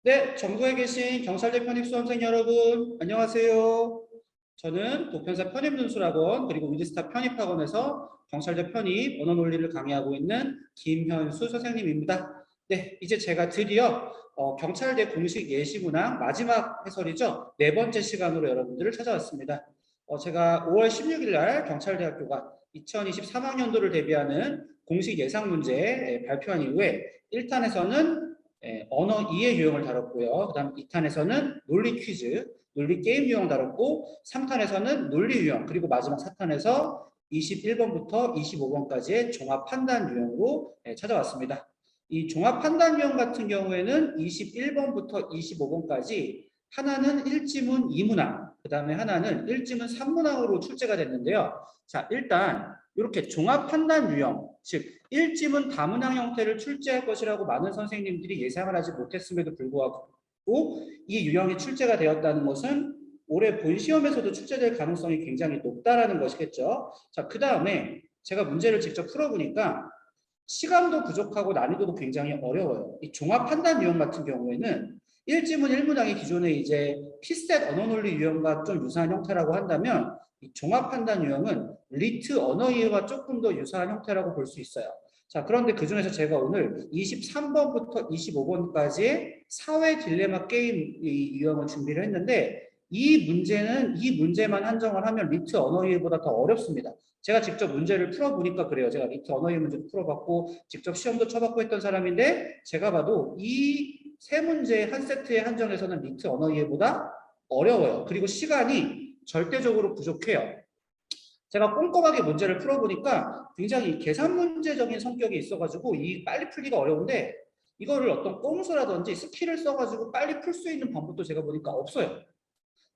네, 전국에 계신 경찰대 편입 수험생 여러분, 안녕하세요. 저는 도편사 편입논술학원 그리고 위드스타 편입학원에서 경찰대 편입 언어 논리를 강의하고 있는 김현수 선생님입니다. 네, 이제 제가 드디어 경찰대 공식 예시문항 마지막 해설이죠. 네 번째 시간으로 여러분들을 찾아왔습니다. 제가 5월 16일 날 경찰대학교가 2023학년도를 대비하는 공식 예상 문제 발표한 이후에 1탄에서는 언어 이해 유형을 다뤘고요. 그 다음 2탄에서는 논리 퀴즈, 논리 게임 유형 다뤘고 3탄에서는 논리 유형, 그리고 마지막 4탄에서 21번부터 25번까지의 종합 판단 유형으로 찾아왔습니다. 이 종합 판단 유형 같은 경우에는 21번부터 25번까지 하나는 1지문 2문항, 그 다음에 하나는 1지문 3문항으로 출제가 됐는데요. 자, 일단 이렇게 종합 판단 유형, 즉 1지문 다문항 형태를 출제할 것이라고 많은 선생님들이 예상을 하지 못했음에도 불구하고 이 유형이 출제가 되었다는 것은 올해 본 시험에서도 출제될 가능성이 굉장히 높다라는 것이겠죠. 자, 그 다음에 제가 문제를 직접 풀어보니까 시간도 부족하고 난이도도 굉장히 어려워요. 이 종합 판단 유형 같은 경우에는 1지문 1문항이 기존에 이제 피셋 언어 논리 유형과 좀 유사한 형태라고 한다면 이 종합 판단 유형은 리트 언어 이해와 조금 더 유사한 형태라고 볼 수 있어요. 자, 그런데 그 중에서 제가 오늘 23번부터 25번까지의 사회 딜레마 게임 유형을 준비를 했는데 이 문제만 한정을 하면 리트 언어 이해보다 더 어렵습니다. 제가 직접 문제를 풀어보니까 그래요. 제가 리트 언어 이해 문제도 풀어봤고 직접 시험도 쳐봤고 했던 사람인데 제가 봐도 이 세 문제 한 세트에 한정해서는 리트 언어 이해보다 어려워요. 그리고 시간이 절대적으로 부족해요. 제가 꼼꼼하게 문제를 풀어보니까 굉장히 계산 문제적인 성격이 있어가지고 이 빨리 풀기가 어려운데 이거를 어떤 꼼수라든지 스킬을 써가지고 빨리 풀 수 있는 방법도 제가 보니까 없어요.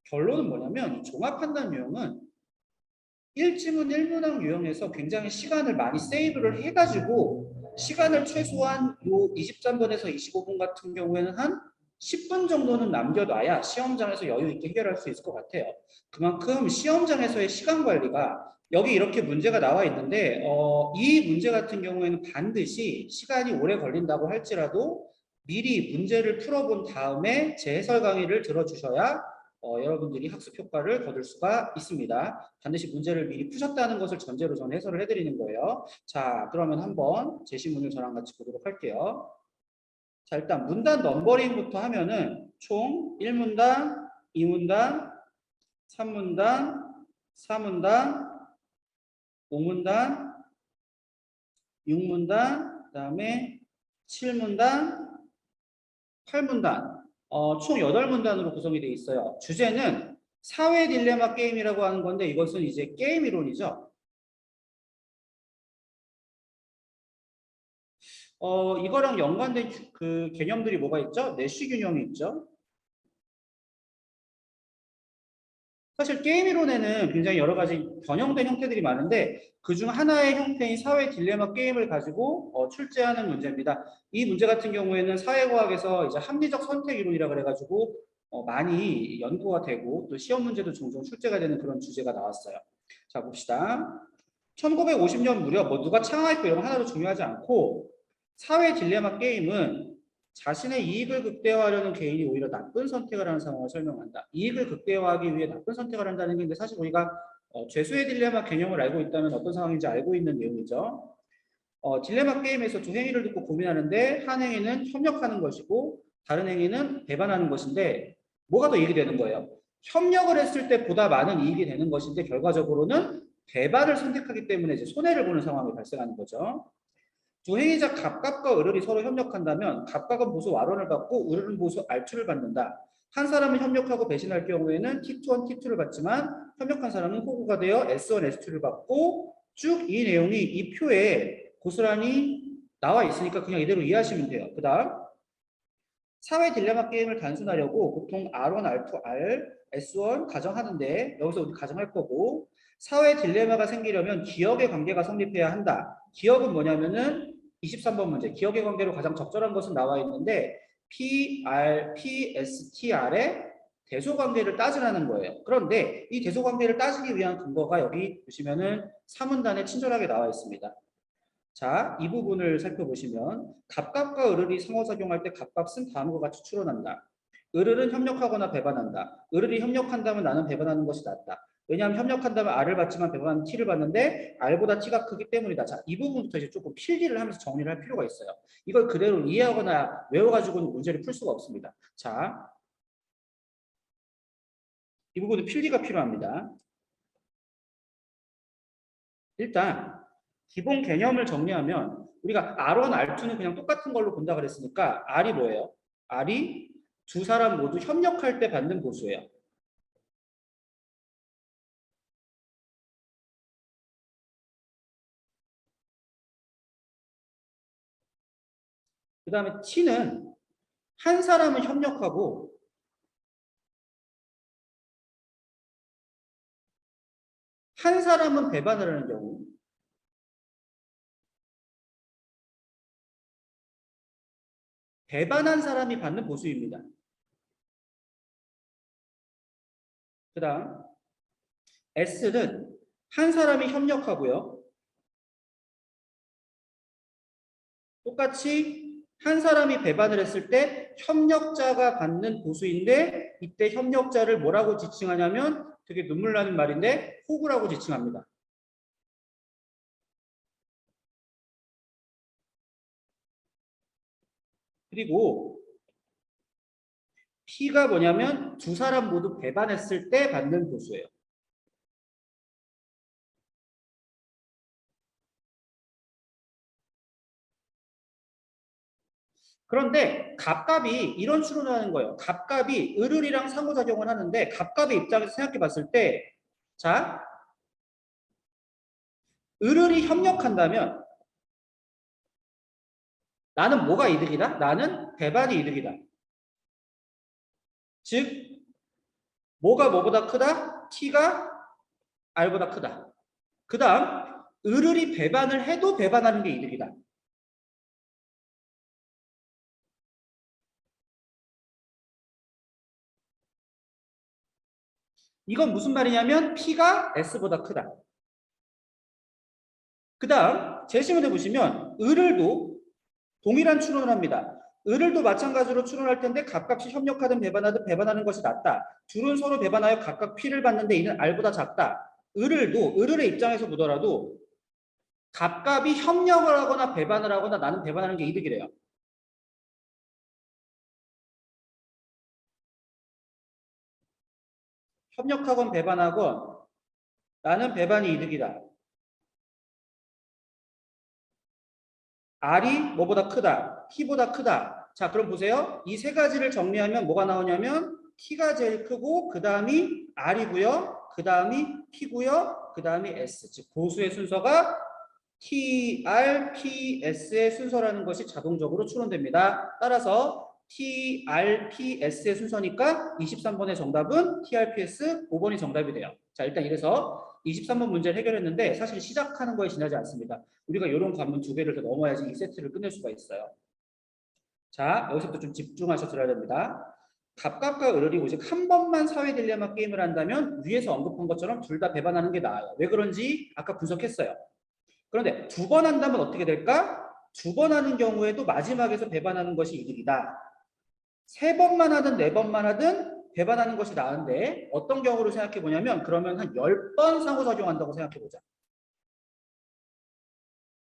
결론은 뭐냐면 종합 판단 유형은 1지문 1문항 유형에서 굉장히 시간을 많이 세이브를 해가지고 시간을 최소한 요 23번에서 25분 같은 경우에는 한 10분 정도는 남겨놔야 시험장에서 여유 있게 해결할 수 있을 것 같아요. 그만큼 시험장에서의 시간 관리가 여기 이렇게 문제가 나와 있는데 이 문제 같은 경우에는 반드시 시간이 오래 걸린다고 할지라도 미리 문제를 풀어본 다음에 제 해설 강의를 들어주셔야 여러분들이 학습 효과를 거둘 수가 있습니다. 반드시 문제를 미리 푸셨다는 것을 전제로 저는 해설을 해드리는 거예요. 자, 그러면 한번 제시문을 저랑 같이 보도록 할게요. 자, 일단 문단 넘버링부터 하면은 총 1문단, 2문단, 3문단, 4문단, 5문단, 6문단, 그 다음에 7문단, 8문단, 총 8문단으로 구성이 되어 있어요. 주제는 사회 딜레마 게임이라고 하는 건데 이것은 이제 게임 이론이죠. 이거랑 연관된 그 개념들이 뭐가 있죠? 내시 균형이 있죠. 사실 게임 이론에는 굉장히 여러 가지 변형된 형태들이 많은데 그중 하나의 형태인 사회 딜레마 게임을 가지고 출제하는 문제입니다. 이 문제 같은 경우에는 사회과학에서 이제 합리적 선택 이론이라 그래가지고 많이 연구가 되고 또 시험 문제도 종종 출제가 되는 그런 주제가 나왔어요. 자, 봅시다. 1950년 무렵 뭐 누가 창하했고 이런 거 하나도 중요하지 않고 사회 딜레마 게임은 자신의 이익을 극대화하려는 개인이 오히려 나쁜 선택을 하는 상황을 설명한다. 이익을 극대화하기 위해 나쁜 선택을 한다는 게 근데 사실 우리가 죄수의 딜레마 개념을 알고 있다면 어떤 상황인지 알고 있는 내용이죠. 딜레마 게임에서 두 행위를 듣고 고민하는데 한 행위는 협력하는 것이고 다른 행위는 배반하는 것인데 뭐가 더 이익이 되는 거예요? 협력을 했을 때 보다 많은 이익이 되는 것인데 결과적으로는 배반을 선택하기 때문에 이제 손해를 보는 상황이 발생하는 거죠. 두 행위자 갑각과 을을이 서로 협력한다면 갑각은 보수 R원을 받고 을은 보수 R2를 받는다. 한 사람은 협력하고 배신할 경우에는 T2원, T2를 받지만 협력한 사람은 호구가 되어 S1, S2를 받고 쭉 이 내용이 이 표에 고스란히 나와 있으니까 그냥 이대로 이해하시면 돼요. 그 다음 사회 딜레마 게임을 단순하려고 보통 R1, R2, R, S1 가정하는데 여기서 우리 가정할 거고 사회 딜레마가 생기려면 기억의 관계가 성립해야 한다. 기억은 뭐냐면은 23번 문제 기억의 관계로 가장 적절한 것은 나와 있는데 PR, PSTR의 대소관계를 따지라는 거예요. 그런데 이 대소관계를 따지기 위한 근거가 여기 보시면은 3문단에 친절하게 나와 있습니다. 자, 이 부분을 살펴보시면 갑각과 을을이 상호작용할 때 갑각은 다음과 같이 추론한다. 을은 협력하거나 배반한다. 을이 협력한다면 나는 배반하는 것이 낫다. 왜냐하면 협력한다면 R을 받지만 배반하면 T를 받는데 R보다 T가 크기 때문이다. 자, 이 부분부터 이제 조금 필기를 하면서 정리를 할 필요가 있어요. 이걸 그대로 이해하거나 외워가지고는 문제를 풀 수가 없습니다. 자, 이 부분은 필기가 필요합니다. 일단 기본 개념을 정리하면 우리가 R1, R2는 그냥 똑같은 걸로 본다 그랬으니까 R이 뭐예요? R이 두 사람 모두 협력할 때 받는 보수예요. 그 다음에 T는 한 사람은 협력하고 한 사람은 배반을 하는 경우, 배반한 사람이 받는 보수입니다. 그 다음 S는 한 사람이 협력하고요. 똑같이 한 사람이 배반을 했을 때 협력자가 받는 보수인데 이때 협력자를 뭐라고 지칭하냐면 되게 눈물 나는 말인데 호구라고 지칭합니다. 그리고 P가 뭐냐면 두 사람 모두 배반했을 때 받는 보수예요. 그런데 갑갑이 이런 추론을 하는 거예요. 갑갑이 을을이랑 상호작용을 하는데 갑갑의 입장에서 생각해 봤을 때 자, 을을이 협력한다면 나는 뭐가 이득이다? 나는 배반이 이득이다. 즉 뭐가 뭐보다 크다? T가 R보다 크다. 그 다음 을을이 배반을 해도 배반하는 게 이득이다. 이건 무슨 말이냐면 P가 S보다 크다. 그 다음 제시문에 보시면 을을도 동일한 추론을 합니다. 을을도 마찬가지로 추론할 텐데 각각씩 협력하든 배반하든 배반하는 것이 낫다. 둘은 서로 배반하여 각각 P를 받는데 이는 R보다 작다. 을을도 을의 입장에서 보더라도 갑갑이 협력을 하거나 배반을 하거나 나는 배반하는 게 이득이래요. 협력하건 배반하건 나는 배반이 이득이다. R이 뭐보다 크다. T보다 크다. 자, 그럼 보세요. 이 세 가지를 정리하면 뭐가 나오냐면 T가 제일 크고 그 다음이 R이고요. 그 다음이 P고요. 그 다음이 S. 즉 보수의 순서가 T, R, P, S의 순서라는 것이 자동적으로 추론됩니다. 따라서 T, R, P, S의 순서니까 23번의 정답은 T, R, P, S 5번이 정답이 돼요. 자, 일단 이래서 23번 문제를 해결했는데 사실 시작하는 거에 지나지 않습니다. 우리가 이런 관문 두 개를 더 넘어야지 이 세트를 끝낼 수가 있어요. 자, 여기서부터 좀 집중하셔서 들어야 됩니다. 갑갑과 을이 오직 한 번만 사회 딜레마 게임을 한다면 위에서 언급한 것처럼 둘 다 배반하는 게 나아요. 왜 그런지 아까 분석했어요. 그런데 두 번 한다면 어떻게 될까? 두 번 하는 경우에도 마지막에서 배반하는 것이 이득이다. 세 번만 하든 네 번만 하든 배반하는 것이 나은데 어떤 경우로 생각해 보냐면 그러면 한 10번 상호작용한다고 생각해 보자.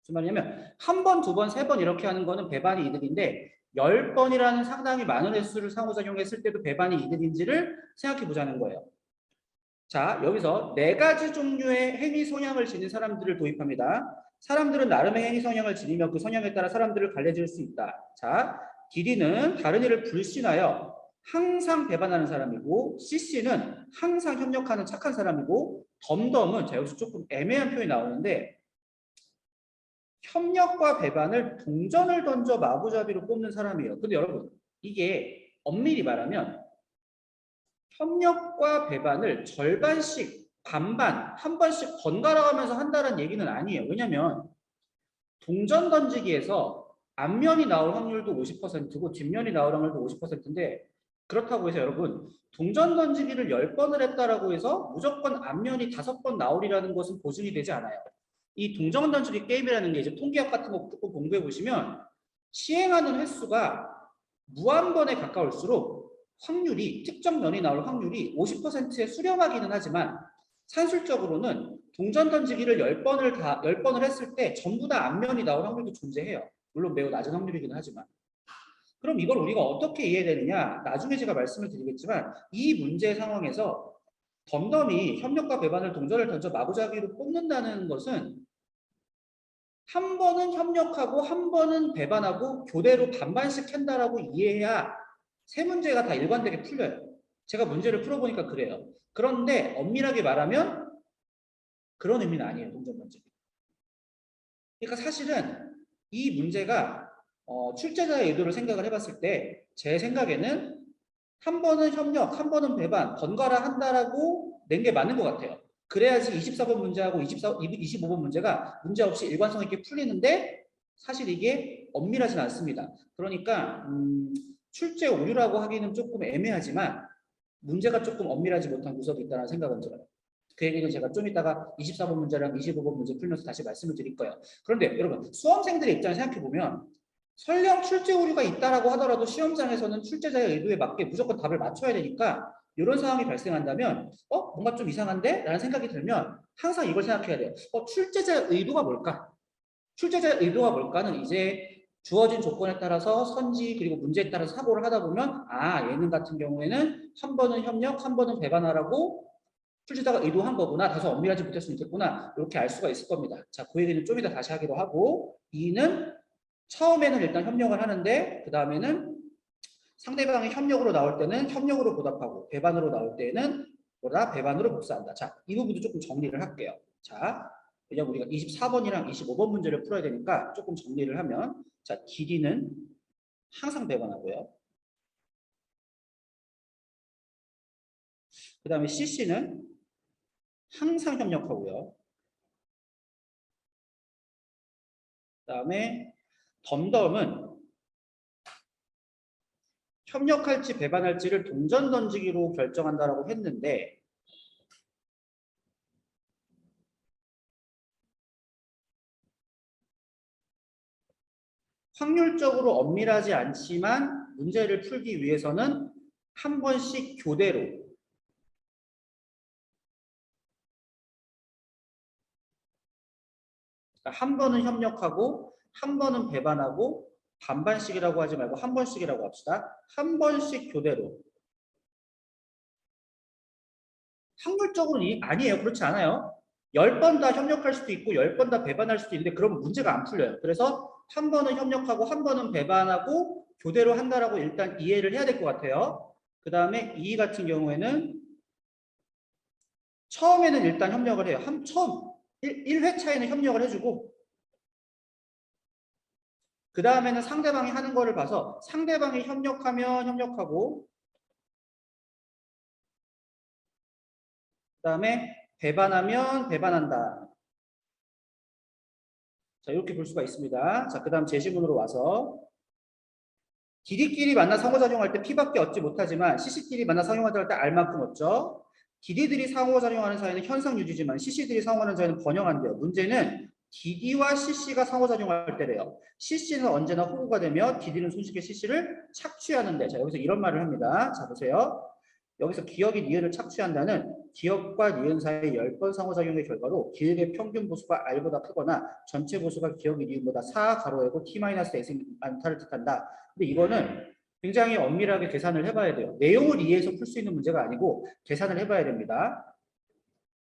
무슨 말이냐면 한 번, 두 번, 세 번 이렇게 하는 거는 배반이 이득인데 10번이라는 상당히 많은 횟수를 상호작용했을 때도 배반이 이득인지를 생각해 보자는 거예요. 자, 여기서 네 가지 종류의 행위 성향을 지닌 사람들을 도입합니다. 사람들은 나름의 행위 성향을 지니며 그 성향에 따라 사람들을 갈라질 수 있다. 자, 디디는 다른 일을 불신하여 항상 배반하는 사람이고 CC는 항상 협력하는 착한 사람이고 덤덤은 자, 여기서 조금 애매한 표현이 나오는데 협력과 배반을 동전을 던져 마구잡이로 뽑는 사람이에요. 근데 여러분 이게 엄밀히 말하면 협력과 배반을 절반씩 반반 한 번씩 번갈아 가면서 한다는 얘기는 아니에요. 왜냐하면 동전 던지기에서 앞면이 나올 확률도 50%고 뒷면이 나올 확률도 50%인데 그렇다고 해서 여러분 동전 던지기를 10번을 했다라고 해서 무조건 앞면이 5번 나오리라는 것은 보증이 되지 않아요. 이 동전 던지기 게임이라는 게 이제 통계학 같은 거 조금 공부해 보시면 시행하는 횟수가 무한번에 가까울수록 확률이 특정 면이 나올 확률이 50%에 수렴하기는 하지만 산술적으로는 동전 던지기를 10번을 했을 때 전부 다 앞면이 나올 확률도 존재해요. 물론 매우 낮은 확률이긴 하지만. 그럼 이걸 우리가 어떻게 이해되느냐? 나중에 제가 말씀을 드리겠지만 이 문제 상황에서 덤덤이 협력과 배반을 동전을 던져 마구잡이로 뽑는다는 것은 한 번은 협력하고 한 번은 배반하고 교대로 반반씩 한다라고 이해해야 세 문제가 다 일관되게 풀려요. 제가 문제를 풀어보니까 그래요. 그런데 엄밀하게 말하면 그런 의미는 아니에요. 동전 던지기. 그러니까 사실은 이 문제가 출제자의 의도를 생각을 해봤을 때 제 생각에는 한 번은 협력, 한 번은 배반, 번갈아 한다라고 낸 게 맞는 것 같아요. 그래야지 24번 문제하고 25번 문제가 문제없이 일관성 있게 풀리는데 사실 이게 엄밀하진 않습니다. 그러니까 출제 오류라고 하기는 조금 애매하지만 문제가 조금 엄밀하지 못한 구석이 있다는 생각은 들어요. 그 얘기는 제가 좀 이따가 24번 문제랑 25번 문제 풀면서 다시 말씀을 드릴 거예요. 그런데 여러분 수험생들의 입장을 생각해보면 설령 출제 오류가 있다라고 하더라도 시험장에서는 출제자의 의도에 맞게 무조건 답을 맞춰야 되니까 이런 상황이 발생한다면 뭔가 좀 이상한데? 라는 생각이 들면 항상 이걸 생각해야 돼요. 출제자의 의도가 뭘까? 출제자의 의도가 뭘까는 이제 주어진 조건에 따라서 선지 그리고 문제에 따라서 사고를 하다 보면 얘는 같은 경우에는 한 번은 협력, 한 번은 배반하라고 출제자가 의도한 거구나. 다소 엄밀하지 못할 수 있겠구나. 이렇게 알 수가 있을 겁니다. 자, 그 얘기는 좀 이따 다시 하기로 하고 2는 처음에는 일단 협력을 하는데 그 다음에는 상대방이 협력으로 나올 때는 협력으로 보답하고 배반으로 나올 때는 배반으로 복사한다. 자, 이 부분도 조금 정리를 할게요. 자, 왜냐면 우리가 24번이랑 25번 문제를 풀어야 되니까 조금 정리를 하면 자, 길이는 항상 배반하고요. 그 다음에 CC는 항상 협력하고요. 그 다음에 덤덤은 협력할지 배반할지를 동전 던지기로 결정한다라고 했는데 확률적으로 엄밀하지 않지만 문제를 풀기 위해서는 한 번씩 교대로 한 번은 협력하고 한 번은 배반하고 반반씩이라고 하지 말고 한 번씩이라고 합시다. 한 번씩 교대로. 확률적으로는 아니에요. 그렇지 않아요. 10번 다 협력할 수도 있고 10번 다 배반할 수도 있는데 그러면 문제가 안 풀려요. 그래서 한 번은 협력하고 한 번은 배반하고 교대로 한다라고 일단 이해를 해야 될 것 같아요. 그 다음에 2 같은 경우에는 처음에는 일단 협력을 해요. 처음 1회차에는 협력을 해주고 그 다음에는 상대방이 하는 거를 봐서 상대방이 협력하면 협력하고 그 다음에 배반하면 배반한다. 자, 이렇게 볼 수가 있습니다. 자, 그 다음 제시문으로 와서 디디끼리 만나 상호작용할 때 P밖에 얻지 못하지만 CC끼리 만나 상호작용할 때 R만큼 얻죠. 디디들이 상호작용하는 사이는 현상 유지지만 CC들이 상호하는 사이는 번영한대요. 문제는 DD와 CC가 상호작용할 때래요. CC는 언제나 호구가 되며 DD는 손쉽게 CC를 착취하는데 자 여기서 이런 말을 합니다. 자 보세요. 여기서 기억이 니은을 착취한다는 기억과 니은 사이 10번 상호작용의 결과로 기억의 평균 보수가 R보다 크거나 전체 보수가 기억이 니은보다 4 가로에고 T-S이 많다를 뜻한다. 근데 이거는 굉장히 엄밀하게 계산을 해봐야 돼요. 내용을 이해해서 풀 수 있는 문제가 아니고 계산을 해봐야 됩니다.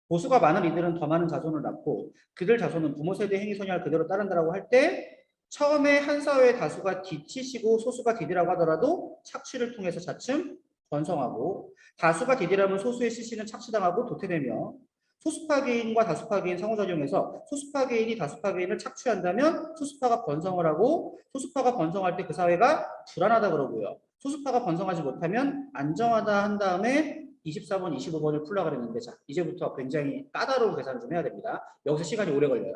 보수가 많은 이들은 더 많은 자손을 낳고 그들 자손은 부모 세대 행위 선양을 그대로 따른다라고 할 때 처음에 한 사회의 다수가 DT시고 소수가 DD라고 하더라도 착취를 통해서 차츰 번성하고 다수가 DD라면 소수의 CC는 착취당하고 도태되며 소수파 개인과 다수파 개인 상호작용에서 소수파 개인이 다수파 개인을 착취한다면 소수파가 번성을 하고 소수파가 번성할 때 그 사회가 불안하다 그러고요. 소수파가 번성하지 못하면 안정하다 한 다음에 24번, 25번을 풀려고 그랬는데 자 이제부터 굉장히 까다로운 계산을 좀 해야 됩니다. 여기서 시간이 오래 걸려요.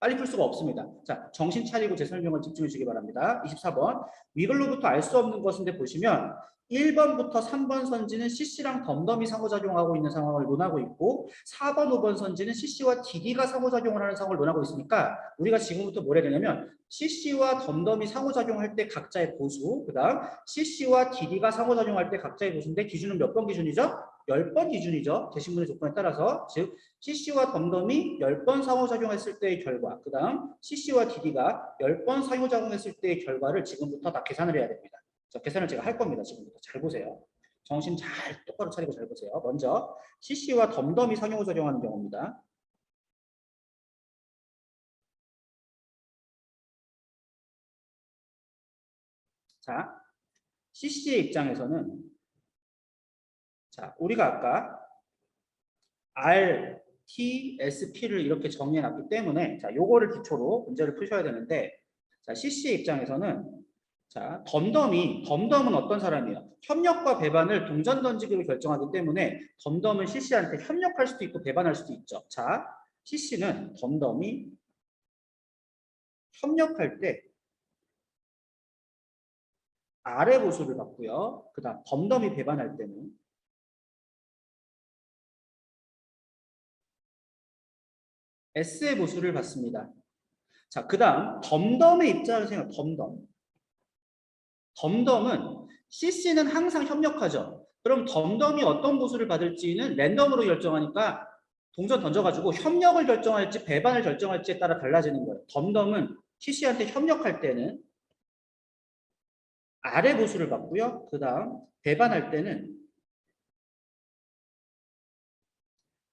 빨리 풀 수가 없습니다. 자, 정신 차리고 제 설명을 집중해 주시기 바랍니다. 24번. 위글로부터 알 수 없는 것인데 보시면 1번부터 3번 선지는 CC랑 덤덤이 상호작용하고 있는 상황을 논하고 있고 4번, 5번 선지는 CC와 DD가 상호작용을 하는 상황을 논하고 있으니까 우리가 지금부터 뭘 해야 되냐면 CC와 덤덤이 상호작용할 때 각자의 보수, 그 다음 CC와 DD가 상호작용할 때 각자의 보수인데 기준은 몇 번 기준이죠? 10번 기준이죠. 대신분의 조건에 따라서 즉 CC와 덤덤이 10번 상호작용했을 때의 결과, 그 다음 CC와 DD가 10번 상호작용했을 때의 결과를 지금부터 다 계산을 해야 됩니다. 자, 계산을 제가 할 겁니다. 지금부터 잘 보세요. 정신 잘 똑바로 차리고 잘 보세요. 먼저 CC와 덤덤이 상호작용하는 경우입니다. 자, CC의 입장에서는 자, 우리가 아까 R, T, S, P를 이렇게 정리해놨기 때문에 자, 요거를 기초로 문제를 푸셔야 되는데 자, CC의 입장에서는 자, 덤덤은 어떤 사람이에요? 협력과 배반을 동전 던지기로 결정하기 때문에 덤덤은 CC한테 협력할 수도 있고 배반할 수도 있죠. 자, CC는 덤덤이 협력할 때 R의 보수를 받고요. 그 다음 덤덤이 배반할 때는 S의 보수를 받습니다. 자, 그 다음 덤덤의 입장을 생각해. 덤덤은 CC는 항상 협력하죠. 그럼 덤덤이 어떤 보수를 받을지는 랜덤으로 결정하니까 동전 던져가지고 협력을 결정할지 배반을 결정할지에 따라 달라지는 거예요. 덤덤은 CC한테 협력할 때는 R의 보수를 받고요. 그 다음 배반할 때는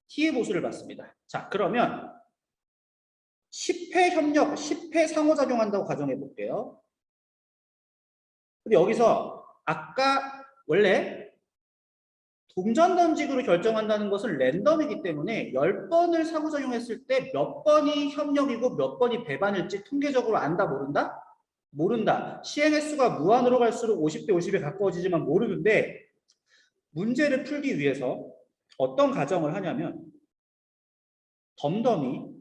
T의 보수를 받습니다. 자, 그러면 10회 협력, 10회 상호작용한다고 가정해 볼게요. 근데 여기서 아까 원래 동전 던지기로 결정한다는 것은 랜덤이기 때문에 10번을 상호작용했을 때 몇 번이 협력이고 몇 번이 배반일지 통계적으로 안다 모른다? 모른다. 시행 횟수가 무한으로 갈수록 50대 50에 가까워지지만 모르는데 문제를 풀기 위해서 어떤 가정을 하냐면 덤덤이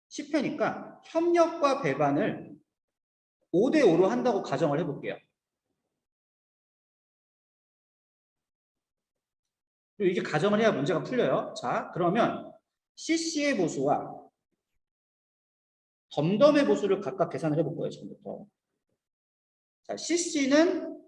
10회니까 협력과 배반을 5대 5로 한다고 가정을 해볼게요. 그리고 이게 가정을 해야 문제가 풀려요. 자, 그러면 CC의 보수와 덤덤의 보수를 각각 계산을 해볼 거예요. 지금부터. 자, CC는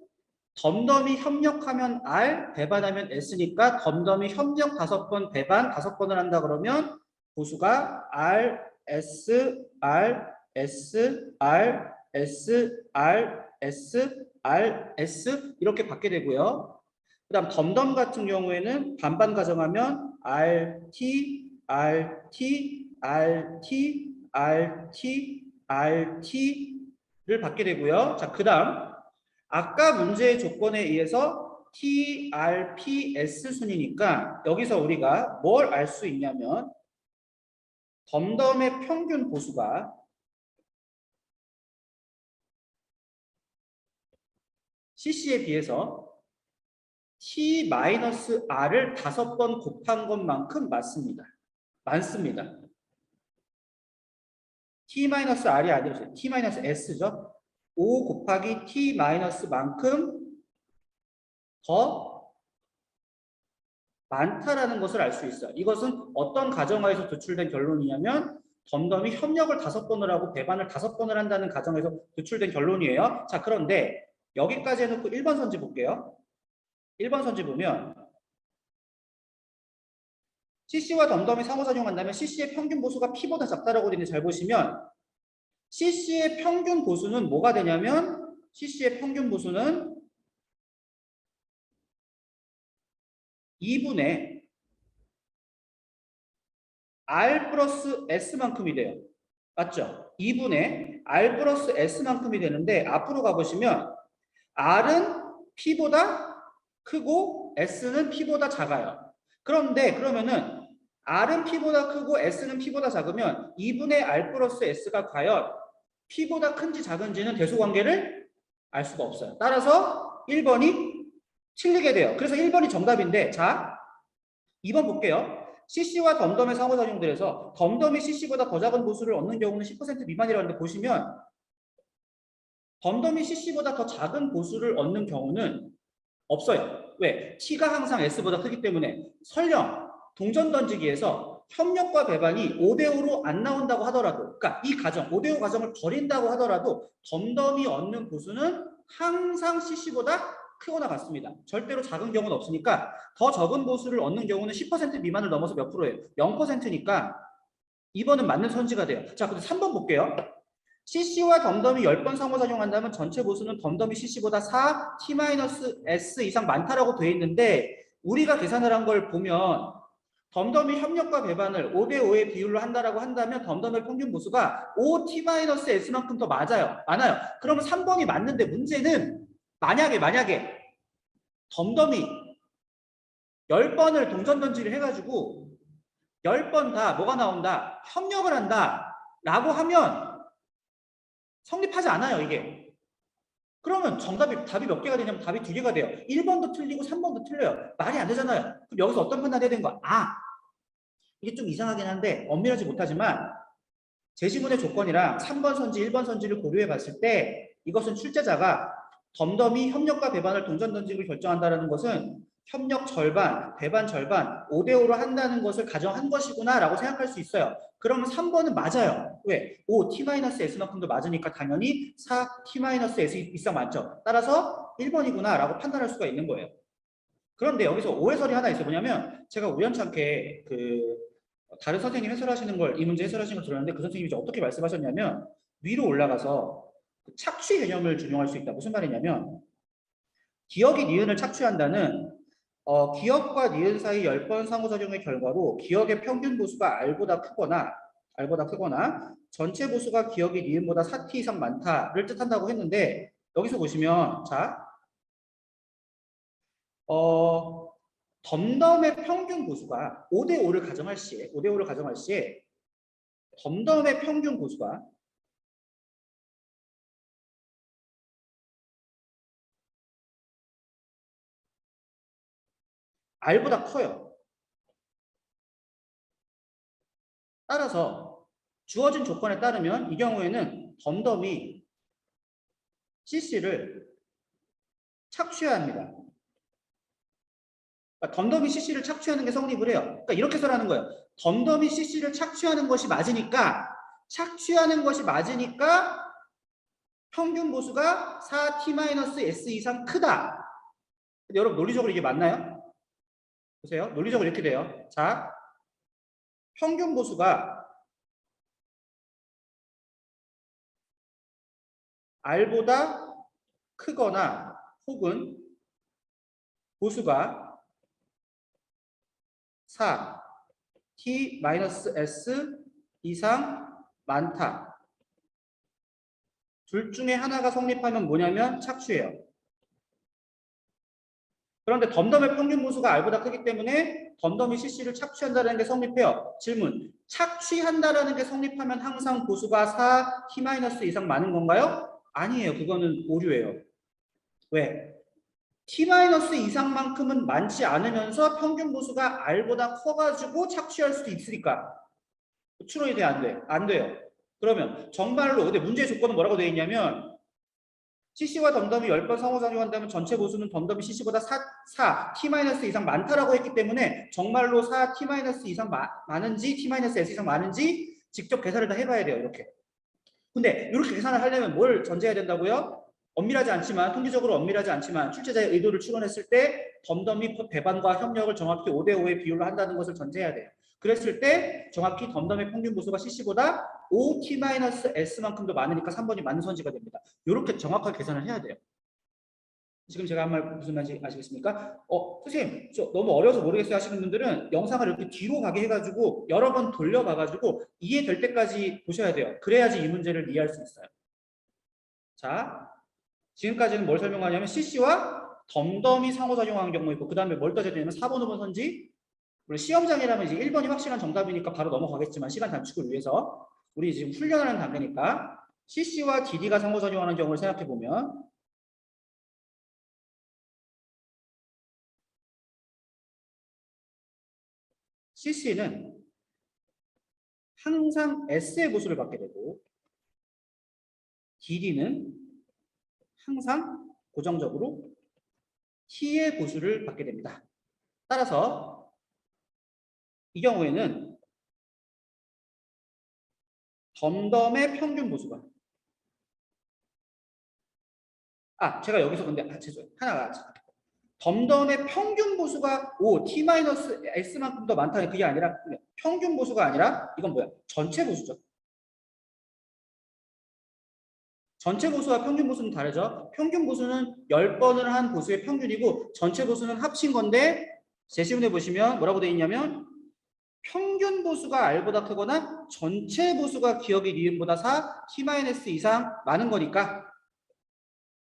덤덤이 협력하면 R, 배반하면 S니까 덤덤이 협력 5번, 배반 5번을 한다 그러면 보수가 R, S, R, S, R, S, R, S, R, S 이렇게 받게 되고요. 그 다음 덤덤 같은 경우에는 반반 가정하면 RT, RT, RT, RT, RT를 받게 되고요. 자, 그 다음 아까 문제의 조건에 의해서 T, R, P, S 순이니까 여기서 우리가 뭘 알 수 있냐면 덤덤의 평균 보수가 CC에 비해서 T-R을 5번 곱한 것만큼 많습니다. T-R이 아니라 T-S죠. 5 곱하기 T-만큼 더 많다라는 것을 알 수 있어요. 이것은 어떤 가정하에서 도출된 결론이냐면 덤덤이 협력을 5번을 하고 배반을 5번을 한다는 가정에서 도출된 결론이에요. 자, 그런데 여기까지 해놓고 1번 선지 볼게요. 1번 선지 보면 CC와 덤덤이 상호작용한다면 CC의 평균 보수가 P보다 작다라고 되는데 잘 보시면 CC의 평균 보수는 뭐가 되냐면 CC의 평균 보수는 2분의 R 플러스 S만큼이 돼요. 맞죠? 2분의 R 플러스 S만큼이 되는데 앞으로 가보시면 R은 P보다 크고 S는 P보다 작아요. 그러면은 R은 P보다 크고 S는 P보다 작으면 2분의 R 플러스 S가 과연 P보다 큰지 작은지는 대소관계를 알 수가 없어요. 따라서 1번이 틀리게 돼요. 그래서 1번이 정답인데 자 2번 볼게요. CC와 덤덤의 상호작용들에서 덤덤이 CC보다 더 작은 보수를 얻는 경우는 10% 미만이라는데 보시면 덤덤이 CC보다 더 작은 보수를 얻는 경우는 없어요. 왜? t가 항상 s보다 크기 때문에. 설령 동전 던지기에서 협력과 배반이 5대5로 안 나온다고 하더라도, 그러니까 이 가정, 5대5 가정을 버린다고 하더라도 덤덤이 얻는 보수는 항상 cc보다 크거나 같습니다. 절대로 작은 경우는 없으니까 더 적은 보수를 얻는 경우는 10% 미만을 넘어서 몇 프로예요? 0%니까 2번은 맞는 선지가 돼요. 자, 근데 3번 볼게요. CC와 덤덤이 10번 상호작용한다면 전체 보수는 덤덤이 CC보다 4, T-S 이상 많다라고 되어 있는데 우리가 계산을 한 걸 보면 덤덤이 협력과 배반을 5대5의 비율로 한다라고 한다면 덤덤의 평균 보수가 5T-S만큼 더 많아요. 그러면 3번이 맞는데 문제는 만약에 덤덤이 10번을 동전 던지를 해가지고 10번 다 뭐가 나온다? 협력을 한다 라고 하면 성립하지 않아요, 이게. 그러면 답이 몇 개가 되냐면 답이 2개가 돼요. 1번도 틀리고 3번도 틀려요. 말이 안 되잖아요. 그럼 여기서 어떤 판단을 해야 되는 거야? 이게 좀 이상하긴 한데 엄밀하지 못하지만 제시문의 조건이랑 3번 선지, 1번 선지를 고려해 봤을 때 이것은 출제자가 덤덤이 협력과 배반을 동전 던지기로 결정한다는 것은 협력 절반, 배반 절반, 5대5로 한다는 것을 가정한 것이구나 라고 생각할 수 있어요. 그러면 3번은 맞아요. 왜? 5, T-S만큼도 맞으니까 당연히 4, T-S 이상 맞죠. 따라서 1번이구나 라고 판단할 수가 있는 거예요. 그런데 여기서 오해설이 하나 있어요. 뭐냐면 제가 우연찮게 다른 선생님 해설하시는 걸, 이 문제 해설하시는 걸 들었는데 그 선생님이 어떻게 말씀하셨냐면 위로 올라가서 착취 개념을 준용할 수 있다. 무슨 말이냐면 기억이 니은을 착취한다는 기억과 니은 사이 10번 상호작용의 결과로 기억의 평균 보수가 R보다 크거나 전체 보수가 기억이 니은보다 4t 이상 많다를 뜻한다고 했는데 여기서 보시면 자 덤덤의 평균 보수가 5대5를 가정할 시에 덤덤의 평균 보수가 R보다 커요. 따라서 주어진 조건에 따르면 이 경우에는 덤덤이 CC를 착취해야 합니다. 그러니까 덤덤이 CC를 착취하는 게 성립을 해요. 그러니까 이렇게 설하는 거예요. 덤덤이 CC를 착취하는 것이 맞으니까 평균 보수가 4T-S 이상 크다. 근데 여러분 논리적으로 이게 맞나요? 보세요. 논리적으로 이렇게 돼요. 자, 평균 보수가 R보다 크거나 혹은 보수가 4 T-S 이상 많다. 둘 중에 하나가 성립하면 뭐냐면 착취예요. 그런데 덤덤의 평균 보수가 R보다 크기 때문에 덤덤이 CC를 착취한다는 게 성립해요. 질문. 착취한다라는 게 성립하면 항상 보수가 4 T- 이상 많은 건가요? 아니에요. 그거는 오류예요. 왜? T- 이상만큼은 많지 않으면서 평균 보수가 R보다 커가지고 착취할 수도 있으니까. 추론이 돼? 안 돼? 안 돼요. 그러면 정말로 근데 문제의 조건은 뭐라고 되어 있냐면 CC와 덤덤이 10번 상호작용한다면 전체 보수는 덤덤이 CC보다 4 T- 이상 많다라고 했기 때문에 정말로 4 T- 이상 많은지 T-S 이상 많은지 직접 계산을 다 해봐야 돼요. 이렇게. 근데 이렇게 계산을 하려면 뭘 전제해야 된다고요? 엄밀하지 않지만 통계적으로 엄밀하지 않지만 출제자의 의도를 추론했을 때 덤덤이 배반과 협력을 정확히 5대5의 비율로 한다는 것을 전제해야 돼요. 그랬을 때 정확히 덤덤의 평균 보수가 CC보다 5T-S만큼도 많으니까 3번이 맞는 선지가 됩니다. 이렇게 정확하게 계산을 해야 돼요. 지금 제가 한 말 무슨 말인지 아시겠습니까? 선생님, 저 너무 어려워서 모르겠어요 하시는 분들은 영상을 이렇게 뒤로 가게 해가지고 여러 번 돌려봐가지고 이해될 때까지 보셔야 돼요. 그래야지 이 문제를 이해할 수 있어요. 자, 지금까지는 뭘 설명하냐면 CC와 덤덤이 상호작용하는 경우 있고 그 다음에 뭘 따져야 되냐면 4번, 5번 선지 물론 시험장이라면 이제 1번이 확실한 정답이니까 바로 넘어가겠지만 시간 단축을 위해서 우리 지금 훈련하는 단계니까 CC와 DD가 상호작용하는 경우를 생각해보면 CC는 항상 S의 보수를 받게 되고 DD는 항상 고정적으로 t의 보수를 받게 됩니다. 따라서 이 경우에는 덤덤의 평균 보수가 제가 여기서 근데 죄송해요. 하나가 덤덤의 평균 보수가 t-s만큼 더 많다는 그게 아니라 평균 보수가 아니라 이건 뭐야? 전체 보수죠. 전체 보수와 평균 보수는 다르죠. 평균 보수는 10번을 한 보수의 평균이고 전체 보수는 합친 건데 제시문에 보시면 뭐라고 되어 있냐면 평균 보수가 R보다 크거나 전체 보수가 기억의 니은보다 4, t-s 이상 많은 거니까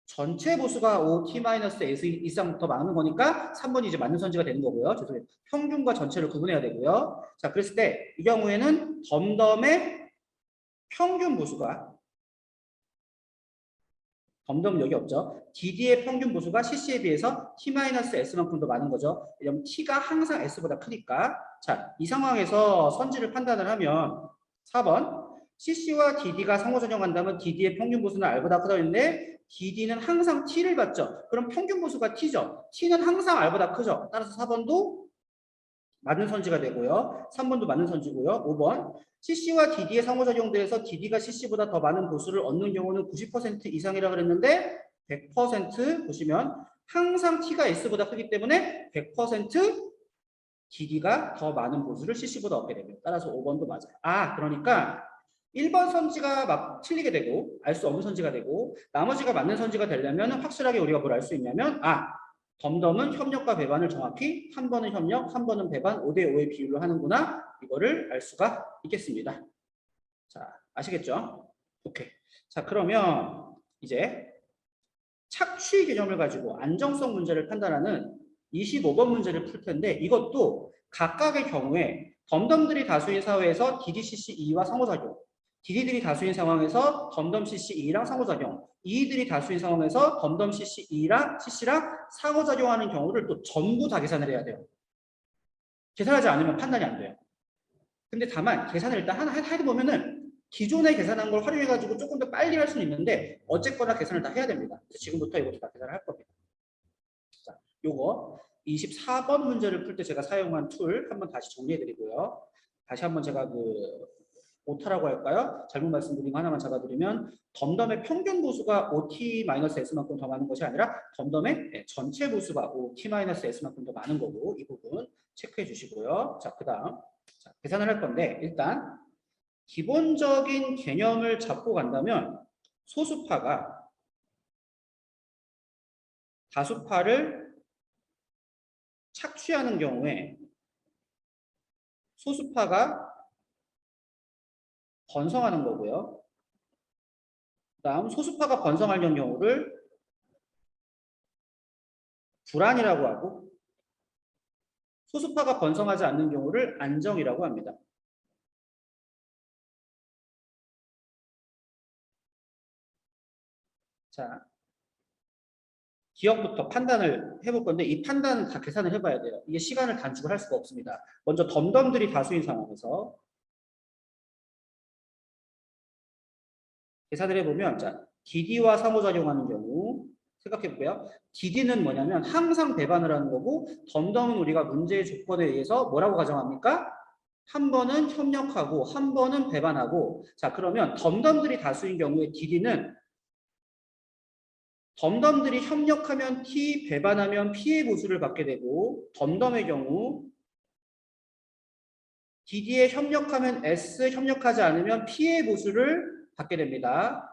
전체 보수가 5, t-s 이상 더 많은 거니까 3번이 이제 맞는 선지가 되는 거고요. 죄송해요. 평균과 전체를 구분해야 되고요. 자, 그랬을 때 이 경우에는 덤덤의 평균 보수가 덤덤은 여기 없죠. DD의 평균 보수가 CC에 비해서 t-s만큼 더 많은 거죠. 왜냐면 t가 항상 s보다 크니까. 자, 이 상황에서 선지를 판단을 하면 4번 CC와 DD가 상호작용한다면 DD의 평균 보수는 R보다 크다고 했는데 DD는 항상 t를 받죠. 그럼 평균 보수가 t죠. t는 항상 R보다 크죠. 따라서 4번도 맞는 선지가 되고요. 3번도 맞는 선지고요. 5번 CC와 DD의 상호작용들에서 DD가 CC보다 더 많은 보수를 얻는 경우는 90% 이상이라고 그랬는데 100% 보시면 항상 T가 S보다 크기 때문에 100% DD가 더 많은 보수를 CC보다 얻게 됩니다. 따라서 5번도 맞아요. 그러니까 1번 선지가 막 틀리게 되고 알 수 없는 선지가 되고 나머지가 맞는 선지가 되려면 확실하게 우리가 뭘 알 수 있냐면 덤덤은 협력과 배반을 정확히 한 번은 협력, 한 번은 배반 5대5의 비율로 하는구나. 이거를 알 수가 있겠습니다. 자, 아시겠죠? 오케이. 자, 그러면 이제 착취 개념을 가지고 안정성 문제를 판단하는 25번 문제를 풀 텐데 이것도 각각의 경우에 덤덤들이 다수인 사회에서 DDCC2와 상호작용, DD들이 다수인 상황에서 덤덤 CC2랑 상호작용, E들이 다수인 상황에서 덤덤 CC2랑 CC랑 상호작용하는 경우를 또 전부 다 계산을 해야 돼요. 계산하지 않으면 판단이 안 돼요. 근데 다만 계산을 일단 하나 해보면은 기존에 계산한 걸 활용해가지고 조금 더 빨리 할 수는 있는데 어쨌거나 계산을 다 해야 됩니다. 그래서 지금부터 이것도 다 계산을 할 겁니다. 자, 요거 24번 문제를 풀 때 제가 사용한 툴 한번 다시 정리해드리고요. 다시 한번 제가 오타라고 할까요? 잘못 말씀드린 거 하나만 잡아드리면 덤덤의 평균 보수가 OT-S만큼 더 많은 것이 아니라 덤덤의 전체 보수가 OT-S만큼 더 많은 거고 이 부분 체크해 주시고요. 자, 그 다음 계산을 할 건데 일단 기본적인 개념을 잡고 간다면 소수파가 다수파를 착취하는 경우에 소수파가 번성하는 거고요. 그 다음 소수파가 번성하는 경우를 불안이라고 하고 소수파가 번성하지 않는 경우를 안정이라고 합니다. 자, 기억부터 판단을 해볼 건데 이 판단은 다 계산을 해봐야 돼요. 이게 시간을 단축을 할 수가 없습니다. 먼저 덤덤들이 다수인 상황에서 계산을 해보면 자, DD와 상호작용하는 경우 생각해볼게요. DD는 뭐냐면 항상 배반을 하는 거고 덤덤은 우리가 문제의 조건에 의해서 뭐라고 가정합니까? 한 번은 협력하고 한 번은 배반하고 자 그러면 덤덤들이 다수인 경우에 DD는 덤덤들이 협력하면 T, 배반하면 P의 보수를 받게 되고 덤덤의 경우 DD에 협력하면 S, 협력하지 않으면 P의 보수를 받게 됩니다.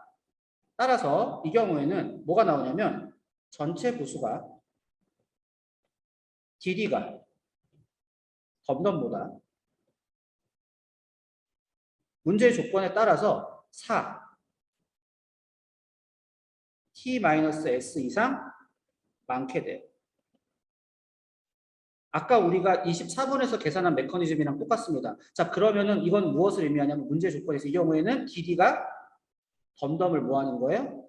따라서 이 경우에는 뭐가 나오냐면 전체 보수가 DD가 덤덤보다 문제 조건에 따라서 4 T-S 이상 많게 돼요. 아까 우리가 24번에서 계산한 메커니즘이랑 똑같습니다. 자, 그러면은 이건 무엇을 의미하냐면 문제 조건에서 이 경우에는 DD가 덤덤을 뭐 하는 거예요?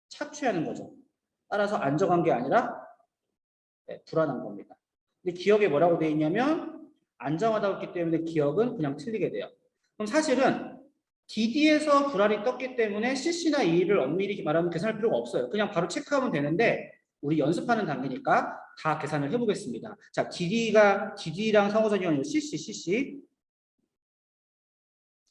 착취하는 거죠. 따라서 안정한 게 아니라 불안한 겁니다. 근데 기억에 뭐라고 되어 있냐면 안정하다고 했기 때문에 기억은 그냥 틀리게 돼요. 그럼 사실은 DD에서 불안이 떴기 때문에 CC나 E를 엄밀히 말하면 계산할 필요가 없어요. 그냥 바로 체크하면 되는데 우리 연습하는 단계니까 다 계산을 해보겠습니다. 자, DD랑 상호작용하는 CC.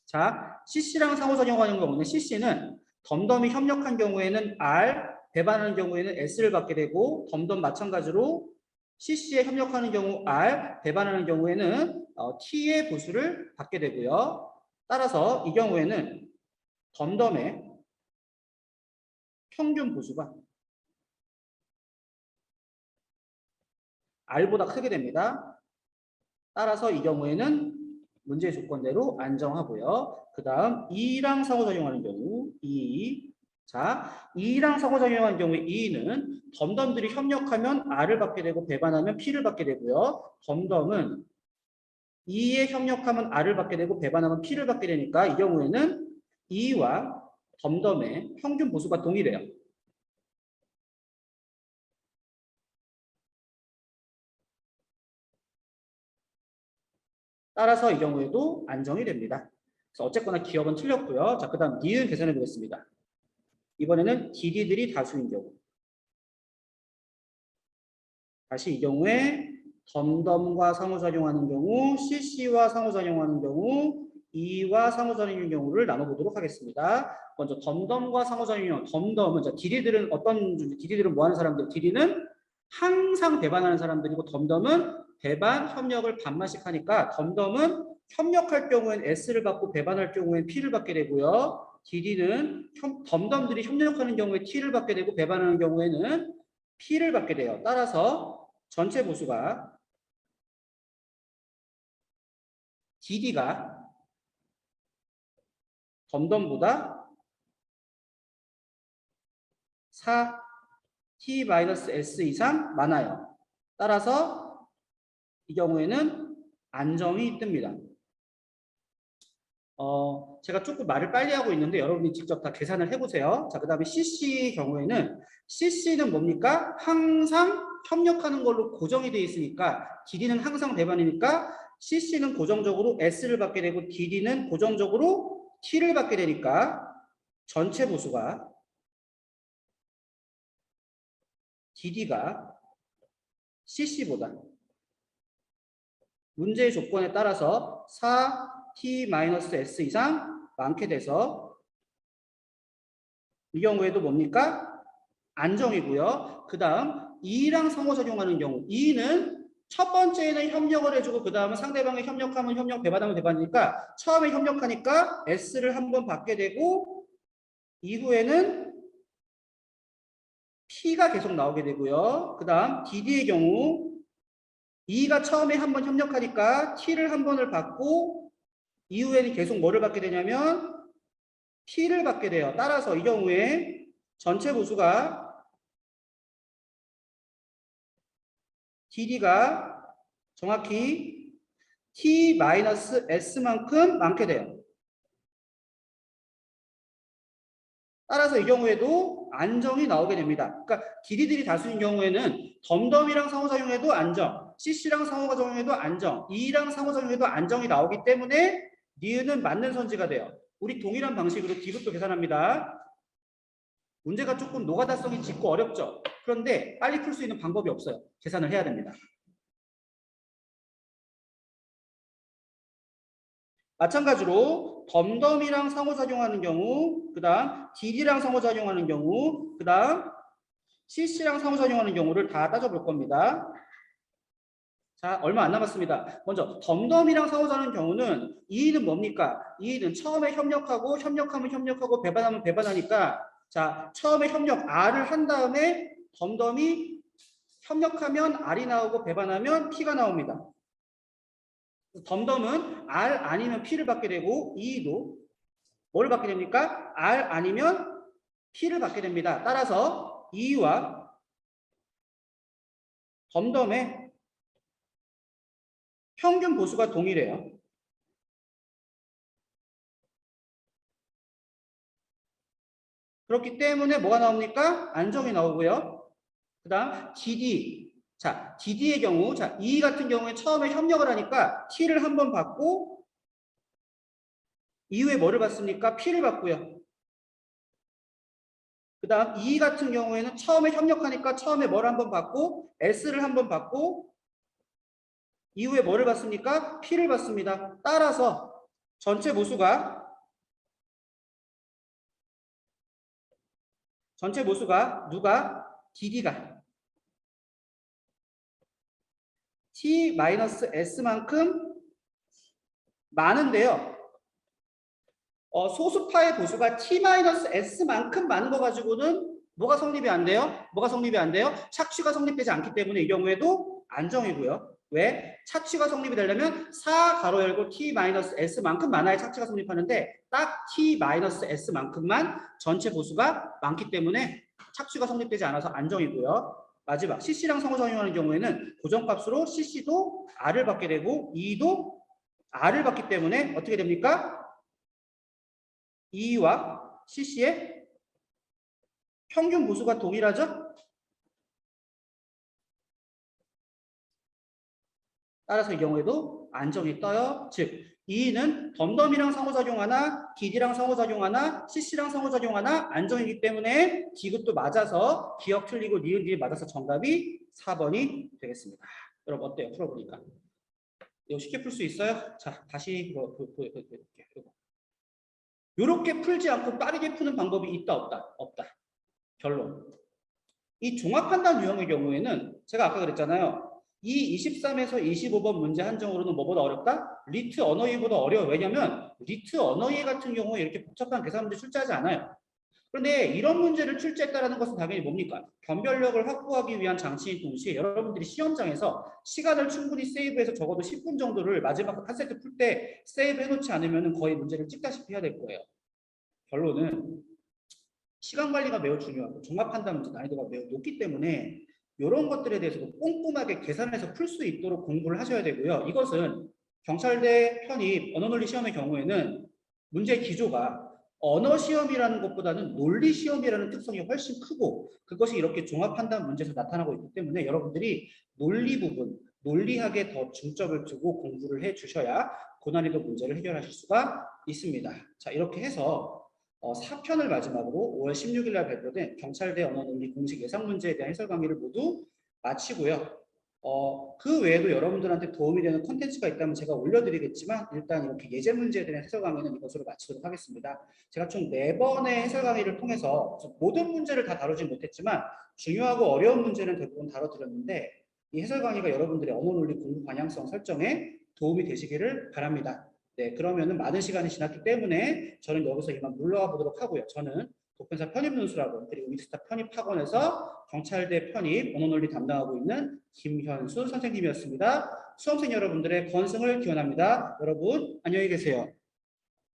자, CC랑 상호작용하는 경우는 CC는 덤덤이 협력한 경우에는 R, 배반하는 경우에는 S를 받게 되고 덤덤 마찬가지로 CC에 협력하는 경우 R, 배반하는 경우에는 T의 보수를 받게 되고요. 따라서 이 경우에는 덤덤의 평균 보수가 R보다 크게 됩니다. 따라서 이 경우에는 문제의 조건대로 안정하고요. 그 다음 E랑 상호작용하는 경우 자, E랑 상호작용하는 경우에 E는 덤덤들이 협력하면 R을 받게 되고 배반하면 P를 받게 되고요. 덤덤은 E에 협력하면 R을 받게 되고 배반하면 P를 받게 되니까 이 경우에는 E와 덤덤의 평균 보수가 동일해요. 따라서 이 경우에도 안정이 됩니다. 그래서 어쨌거나 기억은 틀렸고요. 자, 그 다음 니은 계산해 보겠습니다. 이번에는 DD들이 다수인 경우. 다시 이 경우에 덤덤과 상호작용하는 경우, CC와 상호작용하는 경우, E와 상호작용하는 경우를 나눠보도록 하겠습니다. 먼저 덤덤과 상호작용, 덤덤은 DD들은 DD들은 뭐 하는 사람들? DD는 항상 배반하는 사람들이고 덤덤은 배반, 협력을 반만씩 하니까 덤덤은 협력할 경우엔 S를 받고 배반할 경우엔 P를 받게 되고요. DD는 덤덤들이 협력하는 경우에 T를 받게 되고 배반하는 경우에는 P를 받게 돼요. 따라서 전체 보수가 DD가 덤덤보다 4T-S 이상 많아요. 따라서 이 경우에는 안정이 뜹니다. 제가 조금 말을 빨리 하고 있는데 여러분이 직접 다 계산을 해보세요. 자, 그 다음에 CC 경우에는 CC는 뭡니까? 항상 협력하는 걸로 고정이 되어 있으니까 DD는 항상 배반이니까 CC는 고정적으로 S를 받게 되고 DD는 고정적으로 T를 받게 되니까 전체 보수가 DD가 CC보다 문제의 조건에 따라서 4T-S 이상 많게 돼서 이 경우에도 뭡니까? 안정이고요. 그 다음 E랑 상호작용하는 경우 E는 첫 번째에는 협력을 해주고 그 다음은 상대방이 협력하면 협력, 배반하면 배반이니까 처음에 협력하니까 S를 한번 받게 되고 이후에는 P가 계속 나오게 되고요. 그 다음 DD의 경우 E가 처음에 한번 협력하니까 T를 한 번을 받고 이후에는 계속 뭐를 받게 되냐면 T를 받게 돼요. 따라서 이 경우에 전체 보수가 DD가 정확히 T-S만큼 많게 돼요. 따라서 이 경우에도 안정이 나오게 됩니다. 그러니까 DD들이 다수인 경우에는 덤덤이랑 상호작용해도 안정, CC랑 상호작용해도 안정, E랑 상호작용해도 안정이 나오기 때문에 니은은 맞는 선지가 돼요. 우리 동일한 방식으로 D급도 계산합니다. 문제가 조금 노가다성이 짙고 어렵죠. 그런데 빨리 풀 수 있는 방법이 없어요. 계산을 해야 됩니다. 마찬가지로 덤덤이랑 상호작용하는 경우, 그 다음 DD랑 상호작용하는 경우, 그 다음 CC랑 상호작용하는 경우를 다 따져볼 겁니다. 자, 얼마 안 남았습니다. 먼저 덤덤이랑 상호작용하는 경우는 E는 뭡니까? E는 처음에 협력하면 협력하고 배반하면 배반하니까 자, 처음에 협력 R을 한 다음에 덤덤이 협력하면 R이 나오고 배반하면 P가 나옵니다. 덤덤은 R 아니면 P를 받게 되고 E도 뭘 받게 됩니까? R 아니면 P를 받게 됩니다. 따라서 E와 덤덤의 평균 보수가 동일해요. 그렇기 때문에 뭐가 나옵니까? 안정이 나오고요. 그 다음 DD. 자, DD의 경우, 자, E 같은 경우에 처음에 협력을 하니까 T를 한번 받고 이후에 뭐를 받습니까? P를 받고요. 그다음 E 같은 경우에는 처음에 협력하니까 처음에 뭘 한번 받고 S를 한번 받고 이후에 뭐를 받습니까? P를 받습니다. 따라서 전체 보수가 누가 DD가 T-S만큼 많은데요. 소수파의 보수가 T-S만큼 많은 거 가지고는 뭐가 성립이 안 돼요? 뭐가 성립이 안 돼요? 착취가 성립되지 않기 때문에 이 경우에도 안정이고요. 왜? 착취가 성립이 되려면 4 가로 열고 T-S만큼 많아야 착취가 성립하는데 딱 T-S만큼만 전체 보수가 많기 때문에 착취가 성립되지 않아서 안정이고요. 마지막 CC랑 상호작용하는 경우에는 고정값으로 CC도 R을 받게 되고 E도 R을 받기 때문에 어떻게 됩니까? E와 CC의 평균 보수가 동일하죠? 따라서 이 경우에도 안정이 떠요. 즉 E는 덤덤이랑 상호작용하나 DD랑 상호작용하나 CC랑 상호작용하나 안정이기 때문에 디귿도 맞아서 기억 틀리고 니은 디귿 맞아서 정답이 4번이 되겠습니다. 여러분 어때요? 풀어보니까. 이거 쉽게 풀 수 있어요? 자, 다시 보여드릴게요. 이렇게 풀지 않고 빠르게 푸는 방법이 있다 없다? 없다. 결론. 이 종합판단 유형의 경우에는 제가 아까 그랬잖아요. 이 23에서 25번 문제 한정으로는 뭐보다 어렵다? 리트 언어이보다 어려워요. 왜냐하면 리트 언어이 같은 경우에 이렇게 복잡한 계산 문제 출제하지 않아요. 그런데 이런 문제를 출제했다는 것은 당연히 뭡니까? 변별력을 확보하기 위한 장치인 동시에 여러분들이 시험장에서 시간을 충분히 세이브해서 적어도 10분 정도를 마지막 한 세트 풀 때 세이브 해놓지 않으면 거의 문제를 찍다시피 해야 될 거예요. 결론은 시간 관리가 매우 중요하고 종합 판단 문제 난이도가 매우 높기 때문에 이런 것들에 대해서도 꼼꼼하게 계산해서 풀 수 있도록 공부를 하셔야 되고요. 이것은 경찰대 편입 언어논리 시험의 경우에는 문제 기조가 언어 시험이라는 것보다는 논리 시험이라는 특성이 훨씬 크고 그것이 이렇게 종합 판단 문제에서 나타나고 있기 때문에 여러분들이 논리 부분, 논리학에 더 중점을 두고 공부를 해 주셔야 고난이도 문제를 해결하실 수가 있습니다. 자, 이렇게 해서 4편을 마지막으로 5월 16일 날 발표된 경찰대 언어논리 공식 예상 문제에 대한 해설 강의를 모두 마치고요. 그 외에도 여러분들한테 도움이 되는 콘텐츠가 있다면 제가 올려드리겠지만 일단 이렇게 예제 문제에 대한 해설 강의는 이것으로 마치도록 하겠습니다. 제가 총 4번의 해설 강의를 통해서 모든 문제를 다 다루진 못했지만 중요하고 어려운 문제는 대부분 다뤄드렸는데 이 해설 강의가 여러분들의 언어논리 공부 방향성 설정에 도움이 되시기를 바랍니다. 네, 그러면은 많은 시간이 지났기 때문에 저는 여기서 이만 물러가 보도록 하고요. 저는 독편사 편입논술학원 그리고 위스타 편입학원에서 경찰대 편입 언어논리 담당하고 있는 김현수 선생님이었습니다. 수험생 여러분들의 건승을 기원합니다. 여러분 안녕히 계세요.